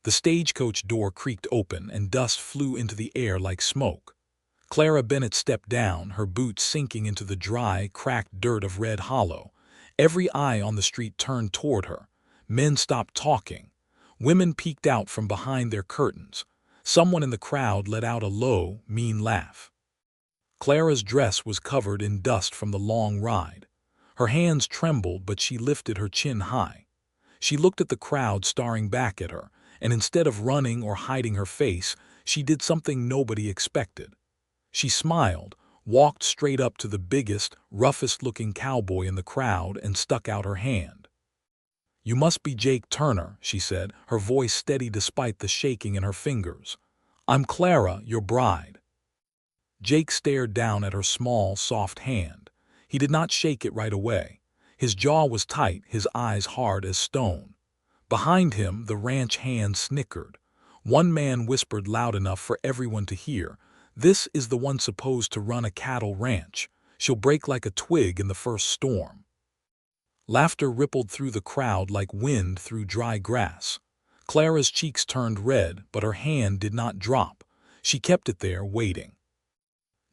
The stagecoach door creaked open and dust flew into the air like smoke. Clara Bennett stepped down, her boots sinking into the dry, cracked dirt of Red Hollow. Every eye on the street turned toward her. Men stopped talking. Women peeked out from behind their curtains. Someone in the crowd let out a low, mean laugh. Clara's dress was covered in dust from the long ride. Her hands trembled, but she lifted her chin high. She looked at the crowd staring back at her, and instead of running or hiding her face, she did something nobody expected. She smiled, walked straight up to the biggest, roughest-looking cowboy in the crowd and stuck out her hand. "You must be Jake Turner," she said, her voice steady despite the shaking in her fingers. "I'm Clara, your bride." Jake stared down at her small, soft hand. He did not shake it right away. His jaw was tight, his eyes hard as stone. Behind him, the ranch hands snickered. One man whispered loud enough for everyone to hear, "This is the one supposed to run a cattle ranch. She'll break like a twig in the first storm." Laughter rippled through the crowd like wind through dry grass. Clara's cheeks turned red, but her hand did not drop. She kept it there, waiting.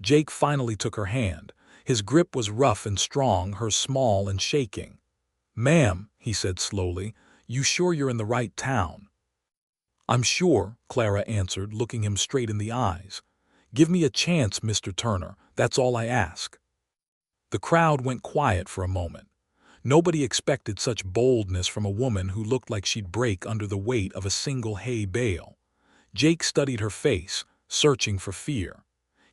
Jake finally took her hand. His grip was rough and strong, hers small and shaking. "Ma'am," he said slowly, "you sure you're in the right town?" "I'm sure," Clara answered, looking him straight in the eyes. "Give me a chance, Mr. Turner, that's all I ask." The crowd went quiet for a moment. Nobody expected such boldness from a woman who looked like she'd break under the weight of a single hay bale. Jake studied her face, searching for fear.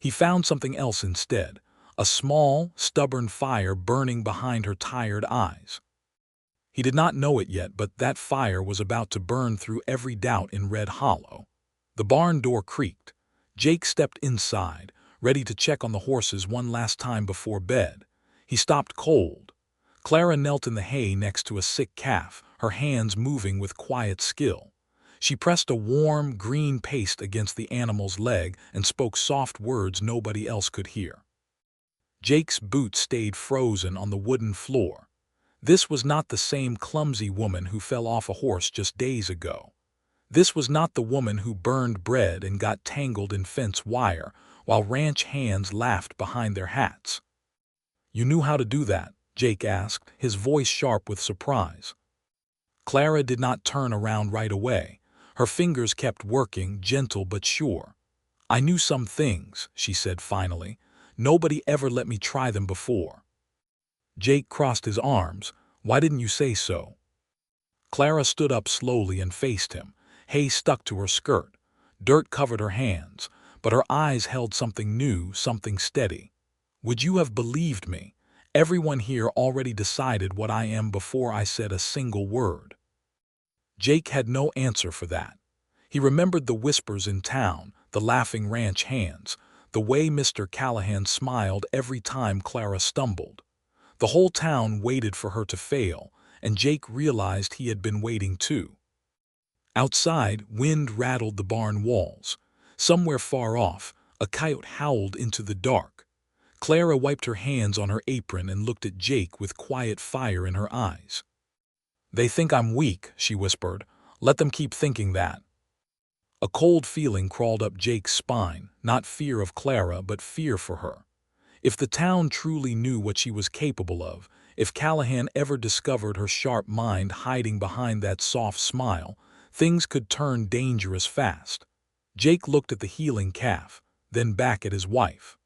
He found something else instead, a small, stubborn fire burning behind her tired eyes. He did not know it yet, but that fire was about to burn through every doubt in Red Hollow. The barn door creaked. Jake stepped inside, ready to check on the horses one last time before bed. He stopped cold. Clara knelt in the hay next to a sick calf, her hands moving with quiet skill. She pressed a warm, green paste against the animal's leg and spoke soft words nobody else could hear. Jake's boots stayed frozen on the wooden floor. This was not the same clumsy woman who fell off a horse just days ago. This was not the woman who burned bread and got tangled in fence wire while ranch hands laughed behind their hats. "You knew how to do that?" Jake asked, his voice sharp with surprise. Clara did not turn around right away. Her fingers kept working, gentle but sure. "I knew some things," she said finally. "Nobody ever let me try them before." Jake crossed his arms. "Why didn't you say so?" Clara stood up slowly and faced him. Hay stuck to her skirt. Dirt covered her hands, but her eyes held something new, something steady. "Would you have believed me? Everyone here already decided what I am before I said a single word." Jake had no answer for that. He remembered the whispers in town, the laughing ranch hands, the way Mr. Callahan smiled every time Clara stumbled. The whole town waited for her to fail, and Jake realized he had been waiting too. Outside, wind rattled the barn walls. Somewhere far off, a coyote howled into the dark. Clara wiped her hands on her apron and looked at Jake with quiet fire in her eyes. "They think I'm weak," she whispered. "Let them keep thinking that." A cold feeling crawled up Jake's spine, not fear of Clara, but fear for her. If the town truly knew what she was capable of, if Callahan ever discovered her sharp mind hiding behind that soft smile, things could turn dangerous fast. Jake looked at the healing calf, then back at his wife.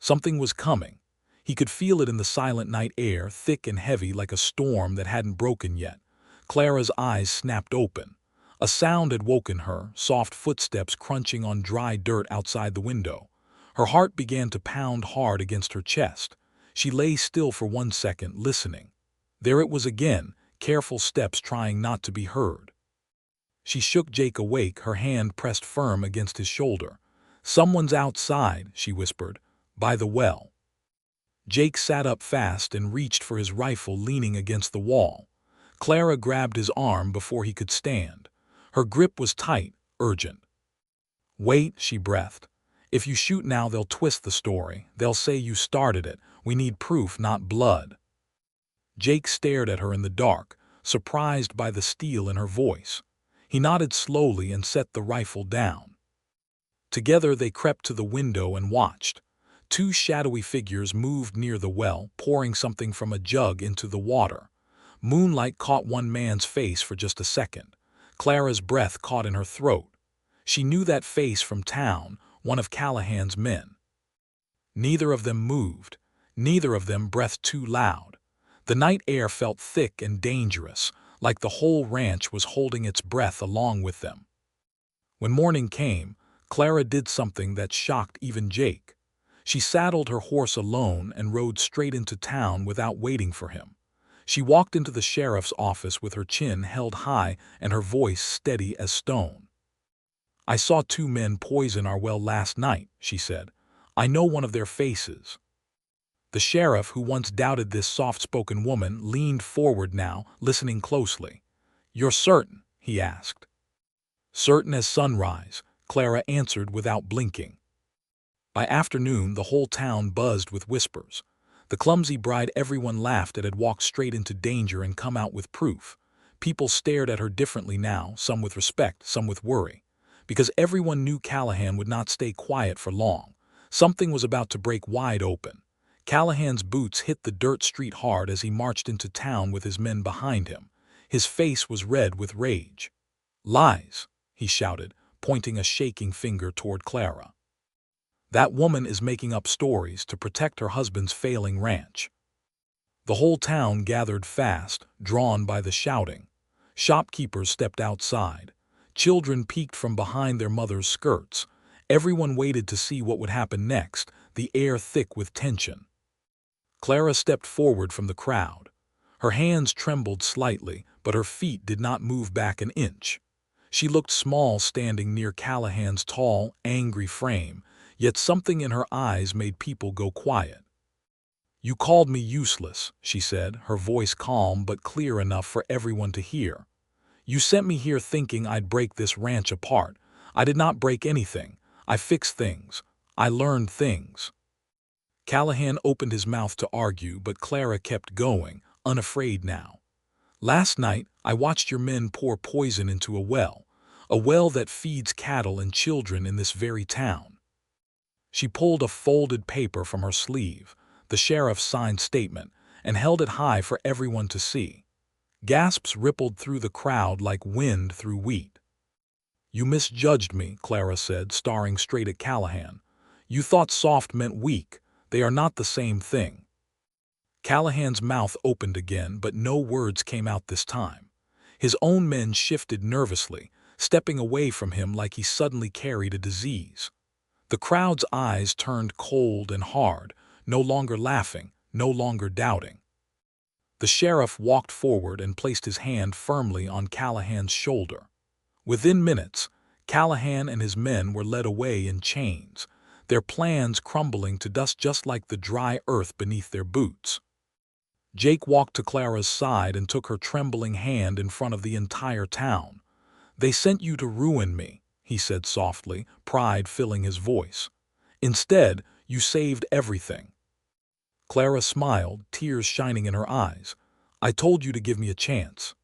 Something was coming. He could feel it in the silent night air, thick and heavy like a storm that hadn't broken yet. Clara's eyes snapped open. A sound had woken her, soft footsteps crunching on dry dirt outside the window. Her heart began to pound hard against her chest. She lay still for 1 second, listening. There it was again, careful steps trying not to be heard. She shook Jake awake, her hand pressed firm against his shoulder. "Someone's outside," she whispered, "by the well." Jake sat up fast and reached for his rifle, leaning against the wall. Clara grabbed his arm before he could stand. Her grip was tight, urgent. "Wait," she breathed. "If you shoot now, they'll twist the story. They'll say you started it. We need proof, not blood." Jake stared at her in the dark, surprised by the steel in her voice. He nodded slowly and set the rifle down. Together they crept to the window and watched. Two shadowy figures moved near the well, pouring something from a jug into the water. Moonlight caught one man's face for just a second. Clara's breath caught in her throat. She knew that face from town, one of Callahan's men. Neither of them moved. Neither of them breathed too loud. The night air felt thick and dangerous, like the whole ranch was holding its breath along with them. When morning came, Clara did something that shocked even Jake. She saddled her horse alone and rode straight into town without waiting for him. She walked into the sheriff's office with her chin held high and her voice steady as stone. "I saw two men poison our well last night," she said. "I know one of their faces." The sheriff, who once doubted this soft-spoken woman, leaned forward now, listening closely. "You're certain?" he asked. "Certain as sunrise," Clara answered without blinking. By afternoon, the whole town buzzed with whispers. The clumsy bride everyone laughed at had walked straight into danger and come out with proof. People stared at her differently now, some with respect, some with worry. Because everyone knew Callahan would not stay quiet for long. Something was about to break wide open. Callahan's boots hit the dirt street hard as he marched into town with his men behind him. His face was red with rage. "Lies!" he shouted, pointing a shaking finger toward Clara. "That woman is making up stories to protect her husband's failing ranch." The whole town gathered fast, drawn by the shouting. Shopkeepers stepped outside. Children peeked from behind their mothers' skirts. Everyone waited to see what would happen next, the air thick with tension. Clara stepped forward from the crowd. Her hands trembled slightly, but her feet did not move back an inch. She looked small standing near Callahan's tall, angry frame, yet something in her eyes made people go quiet. "You called me useless," she said, her voice calm but clear enough for everyone to hear. "You sent me here thinking I'd break this ranch apart. I did not break anything. I fixed things. I learned things." Callahan opened his mouth to argue, but Clara kept going, unafraid now. "Last night, I watched your men pour poison into a well that feeds cattle and children in this very town." She pulled a folded paper from her sleeve, the sheriff's signed statement, and held it high for everyone to see. Gasps rippled through the crowd like wind through wheat. "You misjudged me," Clara said, staring straight at Callahan. "You thought soft meant weak. They are not the same thing." Callahan's mouth opened again, but no words came out this time. His own men shifted nervously, stepping away from him like he suddenly carried a disease. The crowd's eyes turned cold and hard, no longer laughing, no longer doubting. The sheriff walked forward and placed his hand firmly on Callahan's shoulder. Within minutes, Callahan and his men were led away in chains, their plans crumbling to dust just like the dry earth beneath their boots. Jake walked to Clara's side and took her trembling hand in front of the entire town. "They sent you to ruin me," he said softly, pride filling his voice. "Instead, you saved everything." Clara smiled, tears shining in her eyes. "I told you to give me a chance."